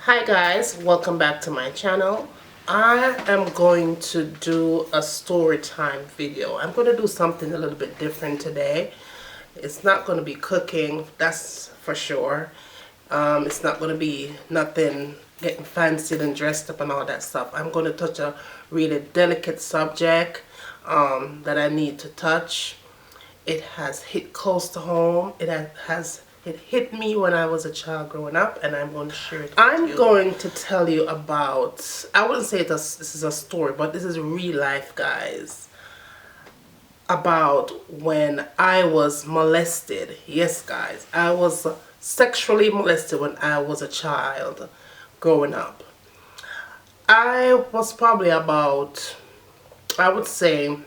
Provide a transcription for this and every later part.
Hi guys, welcome back to my channel. I am going to do a story time video. I'm going to do something a little bit different today. It's not going to be cooking, that's for sure. It's not going to be nothing getting fancy and dressed up and all that stuff. I'm going to touch a really delicate subject that I need to touch. It has hit close to home. It hit me when I was a child growing up, and I'm going to share it with you. I'm going to tell you about, I wouldn't say this is a story, but this is real life, guys. About when I was molested. Yes, guys. I was sexually molested when I was a child growing up. I was probably about, I would say,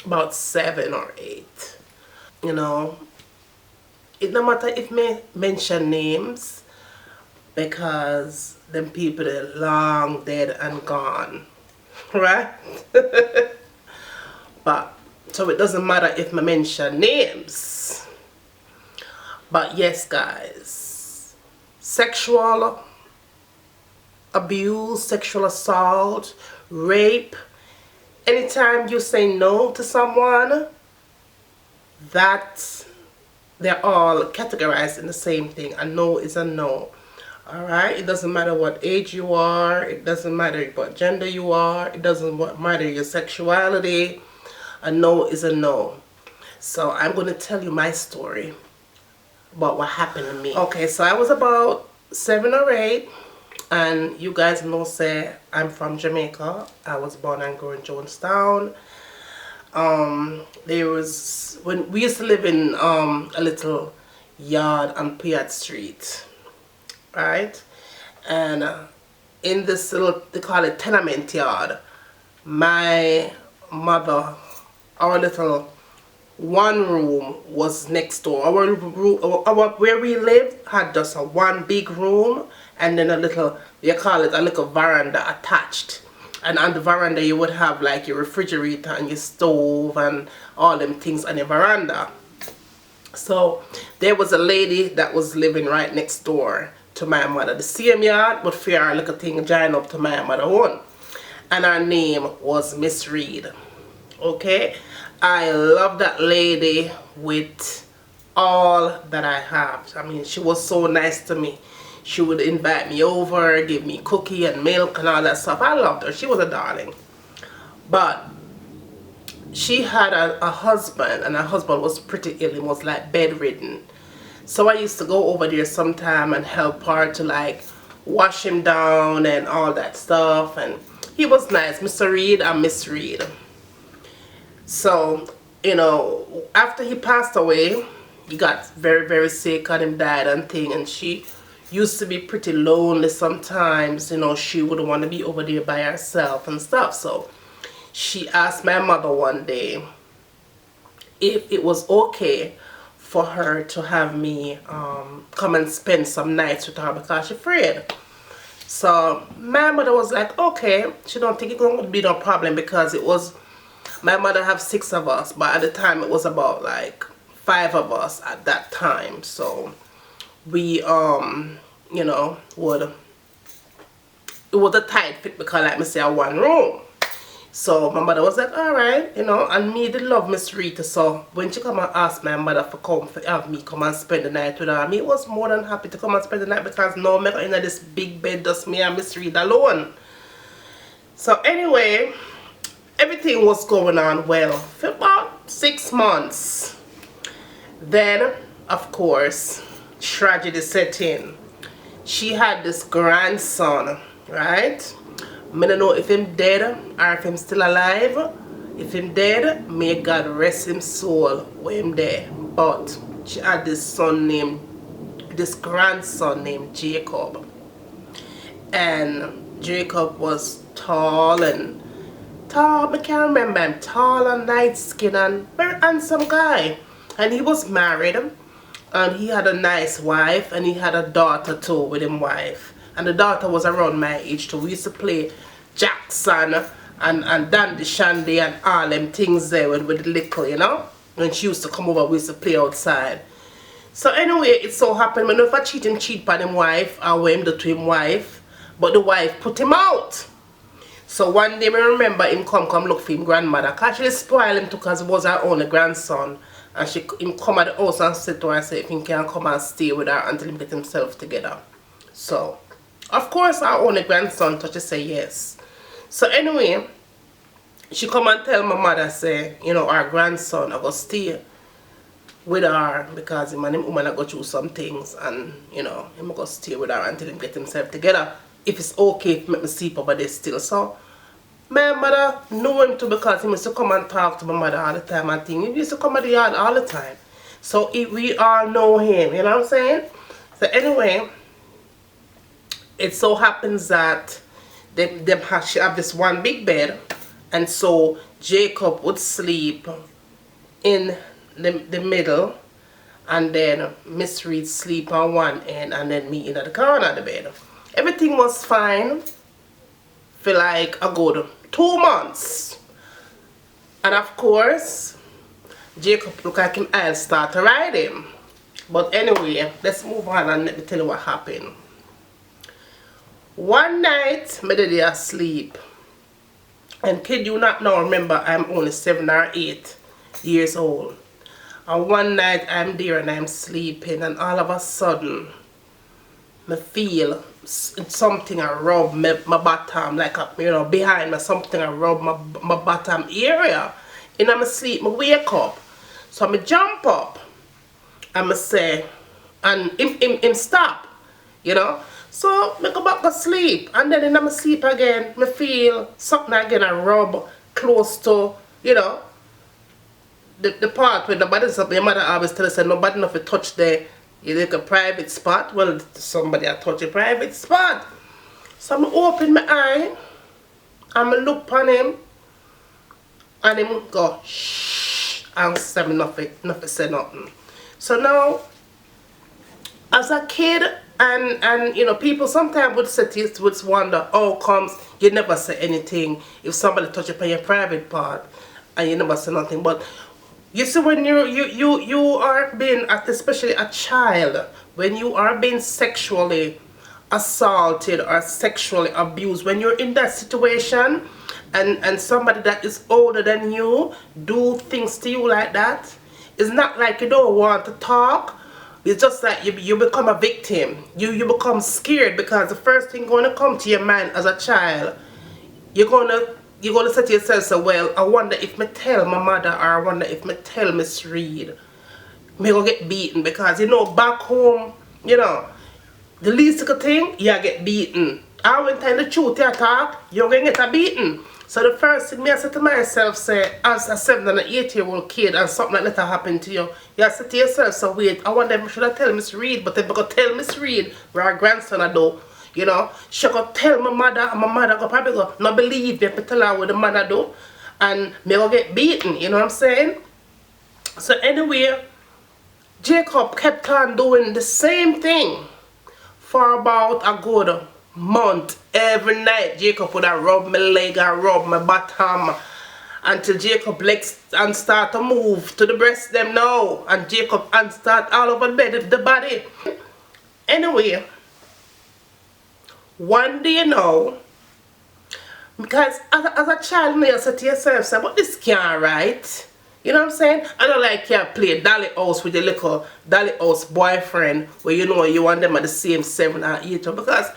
about 7 or 8. You know, it no matter if me mention names, because them people are long dead and gone, right? But so it doesn't matter if me mention names. But yes, guys, sexual abuse, sexual assault, rape, anytime you say no to someone, that they're all categorized in the same thing. A no is a no. Alright? It doesn't matter what age you are. It doesn't matter what gender you are. It doesn't matter your sexuality. A no is a no. So I'm going to tell you my story about what happened to me. Okay, so I was about 7 or 8. And you guys know, say, I'm from Jamaica. I was born and grew in Jonestown. There was, when we used to live in a little yard on Piat Street, right? And in this little, they call it tenement yard, my mother, our little one room was next door. Our room, where we lived had just a one big room, and then a little, you call it a little veranda attached. And on the veranda you would have like your refrigerator and your stove and all them things on your veranda. So there was a lady that was living right next door to my mother. The same yard, but for our little thing joined up to my mother one. And her name was Miss Reed. Okay? I love that lady with all that I have. I mean, she was so nice to me. She would invite me over, give me cookie and milk and all that stuff. I loved her. She was a darling. But she had a husband, and her husband was pretty ill. He was like bedridden. So I used to go over there sometime and help her to like wash him down and all that stuff. And he was nice, Mr. Reed and Miss Reed. So, you know, after he passed away, he got very, very sick and him died and thing. And she used to be pretty lonely sometimes. You know, she would want to be over there by herself and stuff. So she asked my mother one day if it was okay for her to have me come and spend some nights with her because she's afraid. So my mother was like, okay. She don't think it's going to be no problem because it was, my mother have 6 of us, but at the time it was about like 5 of us at that time. So we you know, it was a tight fit because like me say a one room. So my mother was like, alright, you know, and me did love Miss Rita. So when she come and ask my mother for come for have me come and spend the night with her, me was more than happy to come and spend the night because now I'm in this big bed just me and Miss Rita alone. So anyway, everything was going on well for about 6 months. Then of course tragedy set in. She had this grandson, right? I don't know if him dead or if him still alive. If him dead, may God rest his soul where him there. But she had this grandson named Jacob. And Jacob was tall, I can't remember him, tall and light skinned and very handsome guy. And he was married. And he had a nice wife, and he had a daughter too with him wife. And the daughter was around my age too. We used to play Jackson and Dandy Shandy and all them things there with the little, you know. When she used to come over, we used to play outside. So anyway, it so happened, I know if I cheat on him wife, or what him do to him wife, but the wife put him out. So one day I remember him come look for him grandmother. Cause she spoiled him because he was her only grandson. And him come at the house and said to her, say if he can come and stay with her until he get himself together. So of course our only grandson touch say yes. So anyway, she come and tell my mother say, you know, our grandson I go stay with her because him and him woman go through some things, and you know, him go stay with her until he get himself together. If it's okay if make me sleep over there still. So my mother know him too because he used to come and talk to my mother all the time and thing. He used to come at the yard all the time. So we all know him, you know what I'm saying? So anyway, it so happens that she have this one big bed, and so Jacob would sleep in the middle, and then Miss Reed sleep on one end, and then me in the corner of the bed. Everything was fine for like a good 2 months, and of course Jacob look like him I'll start to ride him. But anyway, let's move on and let me tell you what happened. One night my daddy asleep, and kid you not now, remember I'm only 7 or 8 years old, and one night I'm there and I'm sleeping, and all of a sudden I feel something I rub my bottom, like you know, behind me, something I rub my bottom area. And I'm sleep, I wake up. So I jump up and I say, and him stop, you know. So I go back to sleep, and then in my sleep again, I feel something again I rub close to, you know, the part where nobody's up. Your mother always tell us that nobody enough to touch the you like a private spot. Well, somebody I touch a private spot. So I open my eye and I look upon him, and him go shh and say nothing say nothing. So now as a kid, and you know, people sometimes would say this, would wonder how comes you never say anything if somebody touch upon your private part and you never say nothing. But you see, when you are being, especially a child, when you are being sexually assaulted or sexually abused, when you're in that situation and somebody that is older than you do things to you like that, it's not like you don't want to talk. It's just like you become a victim. You become scared, because the first thing going to come to your mind as a child, you're gonna say to yourself, so, well, I wonder if me tell my mother, or I wonder if me tell Miss Reed, me go get beaten. Because you know, back home, you know, the least little thing, you get beaten. I went in the truth you talk, you're gonna get a beaten. So the first thing I said to myself, say, as a 7 and 8-year-old kid, and something like that happen to you, you say to yourself, so wait, I wonder if I should tell Miss Reed. But if I go tell Miss Reed where our grandson I do, you know, she go tell my mother, and my mother go probably go not believe me if I tell her what the mother do, and me go get beaten, you know what I'm saying? So anyway, Jacob kept on doing the same thing for about a good month. Every night Jacob would have rub my leg and rub my bottom until Jacob legs and start to move to the breast them now, and Jacob and start all over the bed, the body. Anyway, one day now, because as a child, you say to yourself, say, but this can't right. You know what I'm saying? I don't like you play dolly house with your little dolly house boyfriend where you know you want them at the same 7 or 8, because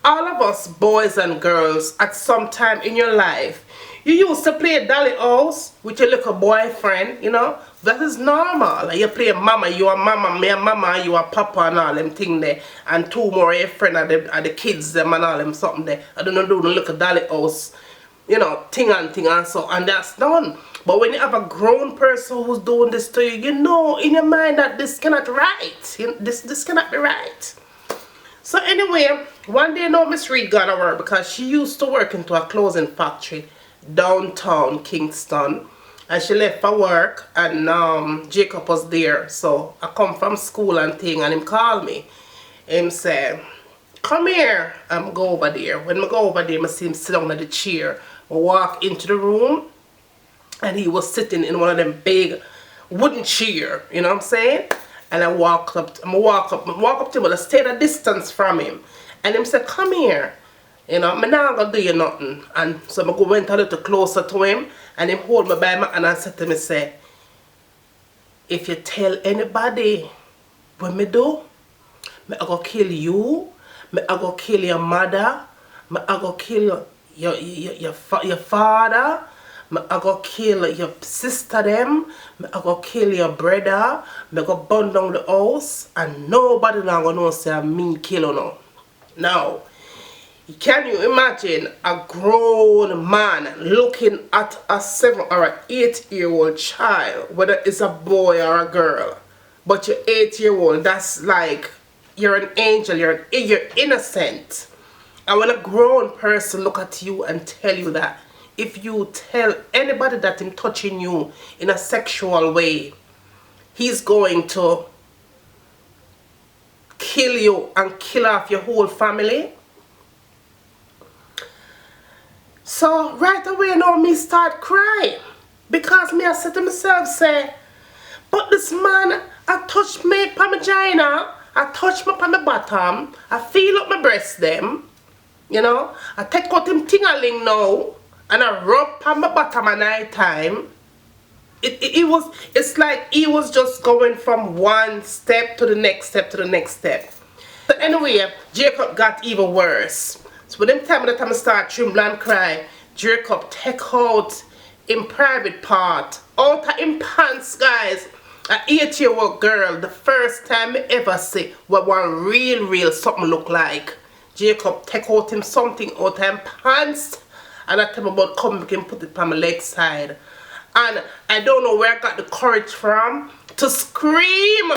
all of us boys and girls at some time in your life, you used to play dolly house with your little boyfriend, you know. That is normal. Like you play mama, you are mama, me a mama, you are papa, and all them thing there, and 2 more your friend are the kids them and all them something there. I don't know, do the little dolly house, you know, thing and so, and that's done. But when you have a grown person who's doing this to you, you know in your mind that this cannot right. This cannot be right. So anyway, one day now Miss Reed got to work, because she used to work into a clothing factory downtown Kingston, and she left for work, and Jacob was there. So I come from school and thing, and him call me. Him say, come here. I'm go over there. When I go over there, I see him sit down on the chair. I walk into the room, and he was sitting in one of them big wooden chair, you know what I'm saying? And I walk up to him, but I stayed a distance from him. And him said, come here. You know, I'm not gonna do you nothing. And so I went a little closer to him, and him hold me by my hand and said to me, say, if you tell anybody what me do, I go kill you, I go kill your mother, I go kill your father, I go kill your sister them, I go kill your brother, I go burn down the house, and nobody now gonna know say me kill or no. Now, can you imagine a grown man looking at a 7 or an 8-year-old child, whether it's a boy or a girl, but you're 8-year-old, that's like, you're an angel, you're innocent. And when a grown person look at you and tell you that, if you tell anybody that him touching you in a sexual way, he's going to kill you and kill off your whole family. So right away now me start crying, because me I said to myself, say, but this man I touch me pa my vagina, I touch me pa my bottom, I feel up my breast them, you know, I take out him ting-a-ling now, and I rub pa my bottom at night time. It's like he was just going from one step to the next step to the next step. So anyway, Jacob got even worse. So when them time that I start tremble and cry, Jacob take out in private part, out of him pants, guys. An 8-year-old girl, the first time I ever see what one real something look like. Jacob take out him something out of him pants, and I tell him about come we can put it on my leg side. And I don't know where I got the courage from to scream.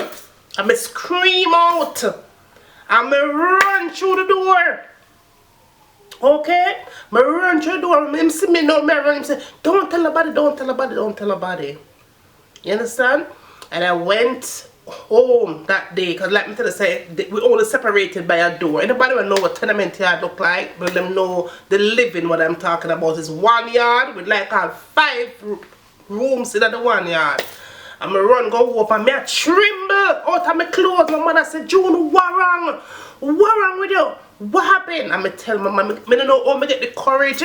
I scream out. And I run through the door. Okay? I run through the door. Him see me now, I run. Him say, don't tell nobody, don't tell nobody, don't tell nobody. You understand? And I went home that day, because like me tell you, say, we only separated by a door. Anybody will know what tenement yard look like? Will them know the living what I'm talking about is 1 yard with like 5 rooms in the 1 yard. I'm a run go over, me I tremble out of my clothes. My mother said, June, what wrong? What wrong with you? What happened? And I tell my mama, I don't know how I get the courage.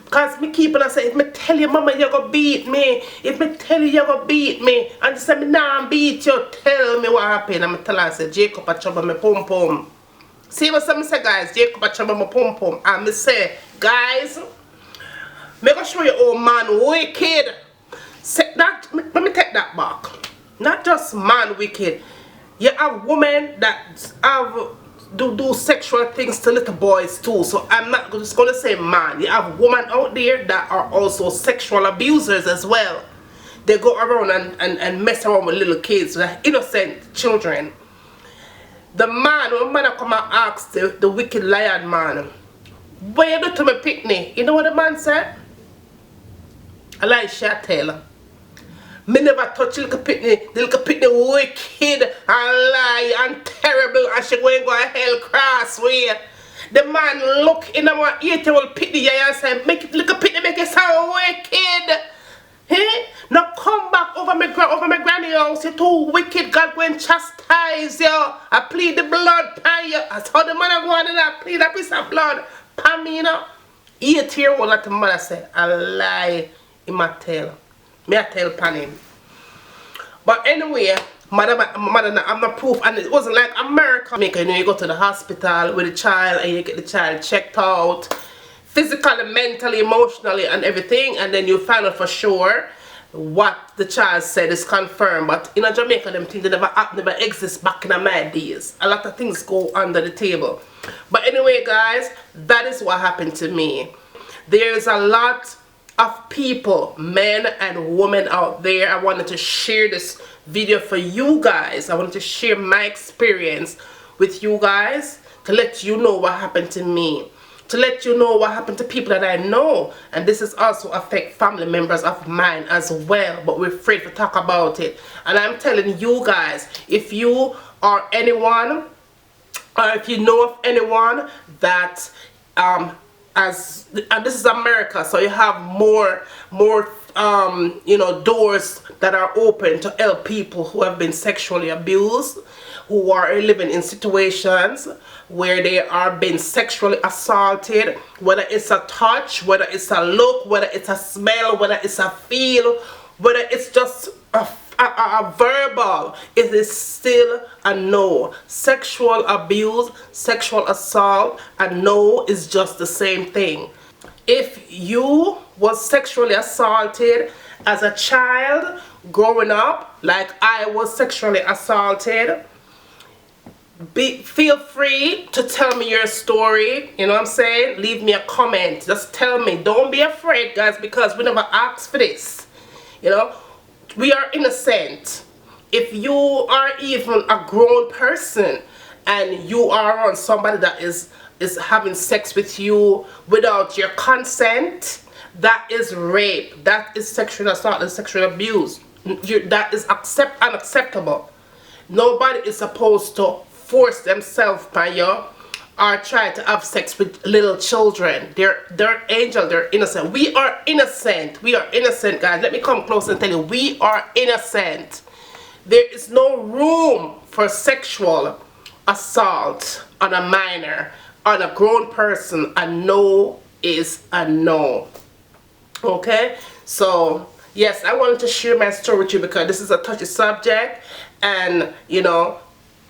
Because me keep on saying, if me tell you, mama, you're going to beat me. If me tell you, you're going to beat me. And she said, me nah beat you. Tell me what happened. And I tell her, I said, Jacob, I trouble my pum pum. See what I say, guys? Jacob, I trouble my pum pum. And I say, guys, me go show you, oh man, wicked. Say that, let me take that back. Not just man wicked. You have women that have do sexual things to little boys too. So I'm not just gonna say man. You have women out there that are also sexual abusers as well. They go around and mess around with little kids, innocent children. The man, when man come and ask the wicked lion man, what you do to my picnic? You know what the man said? Elisha tell her, me never touch little picnic. The little picnic wicked and lie and terrible, and she going to go a hell cross way. The man look in our 8-year-old picnic and say, make little picnic make it sound wicked. Hey? Now come back over my granny house. You're too wicked. God go and chastise you. I plead the blood pan you. That's how the man go on and I plead a piece of blood pan me, you know. 8-year-old like the mother say, I lie in my tail. Me I tell pan him. But anyway, mother, I'm not proof, and it wasn't like America. You know, you go to the hospital with the child and you get the child checked out, physically, mentally, emotionally, and everything, and then you find out for sure what the child said is confirmed. But in Jamaica, them things never exist back in my days. A lot of things go under the table. But anyway, guys, that is what happened to me. There's a lot of people, men and women out there. I wanted to share this video for you guys. I wanted to share my experience with you guys to let you know what happened to me, to let you know what happened to people that I know. And this is also affect family members of mine as well, but we're afraid to talk about it. And I'm telling you guys, if you are anyone, or if you know of anyone that and this is America, so you have more you know, doors that are open to help people who have been sexually abused, who are living in situations where they are being sexually assaulted, whether it's a touch, whether it's a look, whether it's a smell, whether it's a feel, whether it's just a verbal, it is still a no. Sexual abuse, sexual assault, a no is just the same thing. If you was sexually assaulted as a child growing up, like I was sexually assaulted, feel free to tell me your story. You know what I'm saying? Leave me a comment. Just tell me. Don't be afraid, guys, because we never asked for this. You know, we are innocent. If you are even a grown person and you are on somebody that is having sex with you without your consent, that is rape. That is sexual assault and sexual abuse. That is unacceptable. Nobody is supposed to force themselves by you or try to have sex with little children. They're angel, they're innocent. We are innocent. We are innocent, guys. Let me come close and tell you, we are innocent. There is no room for sexual assault on a minor, on a grown person. A no is a no. Okay? So, yes, I wanted to share my story with you because this is a touchy subject, and, you know,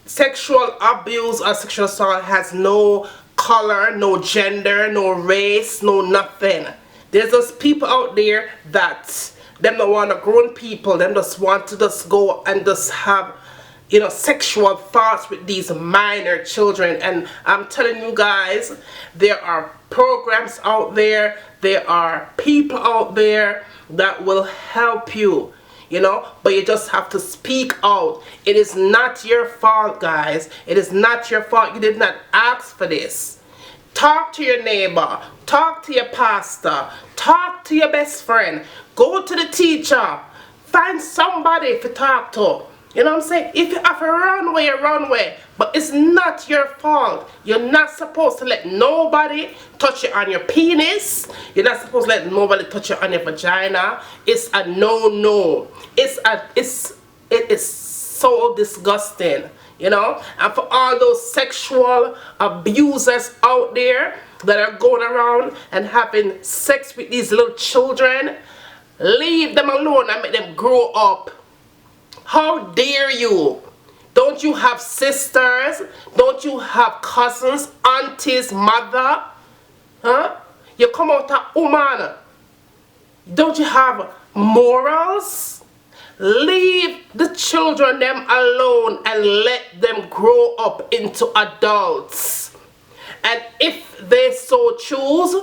sexual abuse or sexual assault has no color, no gender, no race, no nothing. There's those people out there that them don't want to grown people, them just want to just go and just have, you know, sexual thoughts with these minor children. And I'm telling you guys, there are programs out there, there are people out there that will help you. You know, but you just have to speak out. It is not your fault, guys. It is not your fault. You did not ask for this. Talk to your neighbor. Talk to your pastor. Talk to your best friend. Go to the teacher. Find somebody to talk to. You know what I'm saying? If you have a runway, a runway. But it's not your fault. You're not supposed to let nobody touch you on your penis. You're not supposed to let nobody touch you on your vagina. It's a no-no. It is so disgusting. You know? And for all those sexual abusers out there that are going around and having sex with these little children, leave them alone and make them grow up. How dare you? Don't you have sisters? Don't you have cousins, aunties, mother? Huh? You come out a woman. Don't you have morals? Leave the children them alone and let them grow up into adults. And if they so choose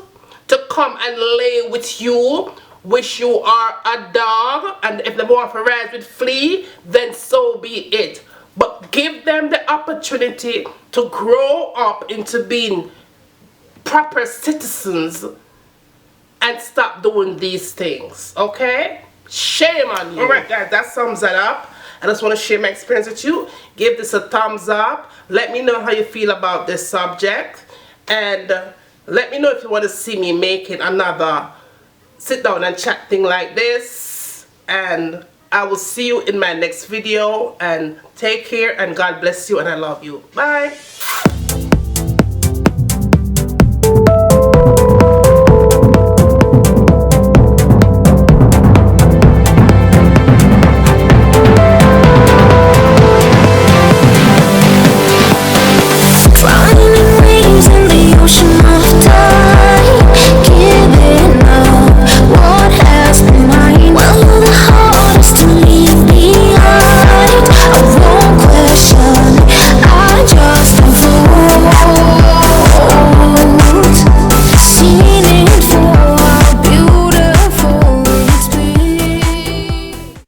to come and lay with you, wish you are a dog, and if they want to rise with flea, then so be it. But give them the opportunity to grow up into being proper citizens and stop doing these things, okay? Shame on you. Alright guys, that sums it up. I just want to share my experience with you. Give this a thumbs up. Let me know how you feel about this subject. And let me know if you want to see me making another sit down and chat thing like this. And I will see you in my next video. And take care, and God bless you, and I love you. Bye.